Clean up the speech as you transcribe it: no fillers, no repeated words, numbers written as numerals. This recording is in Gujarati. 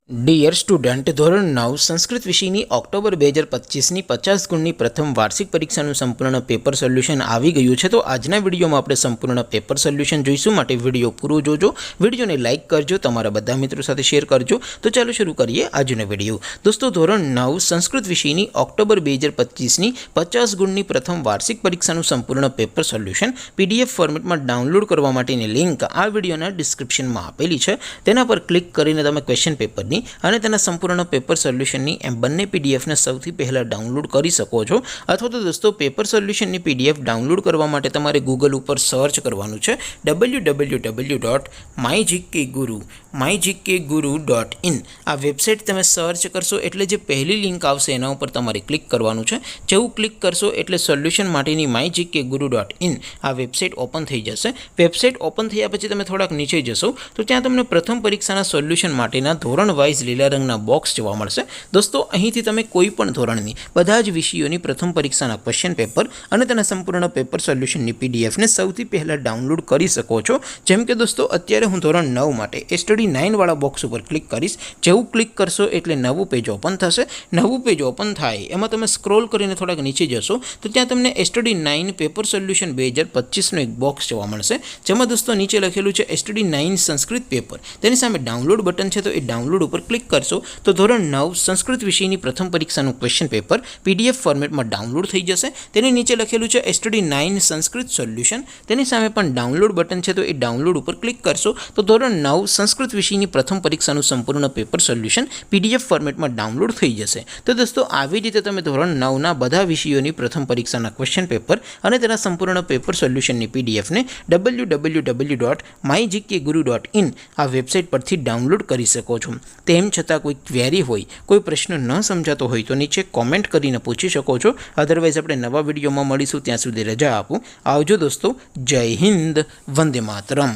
ડિયર સ્ટુડન્ટ, ધોરણ 9 સંસ્કૃત વિષયની ઓક્ટોબર 2025ની 50 ગુણની પ્રથમ વાર્ષિક પરીક્ષાનું સંપૂર્ણ પેપર સોલ્યુશન આવી ગયું છે। તો આજના વિડીયોમાં આપણે સંપૂર્ણ પેપર સોલ્યુશન જોઈશું, માટે વિડીયો પૂરો જોજો, વિડીયોને લાઇક કરજો, તમારા બધા મિત્રો સાથે શેર કરજો। તો ચાલો શરૂ કરીએ આજનો વિડીયો। દોસ્તો, ધોરણ 9 સંસ્કૃત વિષયની ઓક્ટોબર 2025ની 50 ગુણની પ્રથમ વાર્ષિક પરીક્ષાનું સંપૂર્ણ પેપર સોલ્યુશન પીડીએફ ફોર્મેટમાં ડાઉનલોડ કરવા માટેની લિંક આ વિડીયોના ડિસ્ક્રિપ્શનમાં આપેલી છે। તેના પર ક્લિક કરીને તમે ક્વેશ્ચન પેપરની અને તેના સંપૂર્ણ પેપર સોલ્યુશનની એમ બંને પીડીએફને સૌથી પહેલાં ડાઉનલોડ કરી શકો છો। અથવા તો દોસ્તો, પેપર સોલ્યુશનની પીડીએફ ડાઉનલોડ કરવા માટે તમારે ગૂગલ ઉપર સર્ચ કરવાનું છે www.mygkguru.in। આ વેબસાઇટ તમે સર્ચ કરશો એટલે જે પહેલી લિંક આવશે એના ઉપર તમારે ક્લિક કરવાનું છે। જેવું ક્લિક કરશો એટલે સોલ્યુશન માટેની mygkguru.in આ વેબસાઇટ ઓપન થઈ જશે। વેબસાઇટ ઓપન થયા પછી તમે થોડાક નીચે જશો તો ત્યાં તમને પ્રથમ પરીક્ષાના સોલ્યુશન માટેના ધોરણ વાઇઝ લીલા રંગના બોક્સ જોવા મળશે। દોસ્તો, અહીંથી તમે કોઈ પણ ધોરણની બધા જ વિષયોની પ્રથમ પરીક્ષાના ક્વેશ્ચન પેપર અને તેના સંપૂર્ણ પેપર સોલ્યુશનની પીડીએફને સૌથી પહેલાં ડાઉનલોડ કરી શકો છો। જેમ કે દોસ્તો, અત્યારે હું ધોરણ 9 માટે સ્ટડી 9 વાળા બોક્સ ઉપર ક્લિક કરીશ। જેવું ક્લિક કરશો એટલે નવું પેજ ઓપન થશે। નવું પેજ ઓપન થાય એમાં તમે સ્ક્રોલ કરીને થોડાક નીચે જશો તો ત્યાં તમને સ્ટડી 9 પેપર સોલ્યુશન 2025નું એક બોક્સ જોવા મળશે, જેમાં દોસ્તો નીચે લખેલું છે સ્ટડી 9 સંસ્કૃત પેપર। તેની સામે ડાઉનલોડ બટન છે, તો એ ડાઉનલોડ ઉપર ક્લિક કરશો તો ધોરણ 9 સંસ્કૃત વિષયની પ્રથમ પરીક્ષાનું ક્વેશ્ચન પેપર પીડીએફ ફોર્મેટમાં ડાઉનલોડ થઈ જશે। તેની નીચે લખેલું છે સ્ટડી 9 સંસ્કૃત સોલ્યુશન, તેની સામે પણ ડાઉનલોડ બટન છે, તો એ ડાઉનલોડ ઉપર ક્લિક કરશો તો ધોરણ 9 સંસ્કૃત વિષયની પ્રથમ પરીક્ષાનું સંપૂર્ણ પેપર સોલ્યુશન પીડીએફ ફોર્મેટમાં ડાઉનલોડ થઈ જશે। તો દોસ્તો, આવી રીતે તમે ધોરણ 9ના બધા વિષયોની પ્રથમ પરીક્ષાના ક્વેશ્ચન પેપર અને તેના સંપૂર્ણ પેપર સોલ્યુશનની પીડીએફને www.mygkguru.in આ વેબસાઇટ પરથી ડાઉનલોડ કરી શકો છો। તેમ છતાં કોઈ ક્વેરી હોય, કોઈ પ્રશ્ન ન સમજાતો હોય તો નીચે કોમેન્ટ કરીને પૂછી શકો છો। અધરવાઇઝ આપણે નવા વિડીયોમાં મળીશું, ત્યાં સુધી રજા આપો। આવજો દોસ્તો, જય હિન્દ, વંદે માતરમ।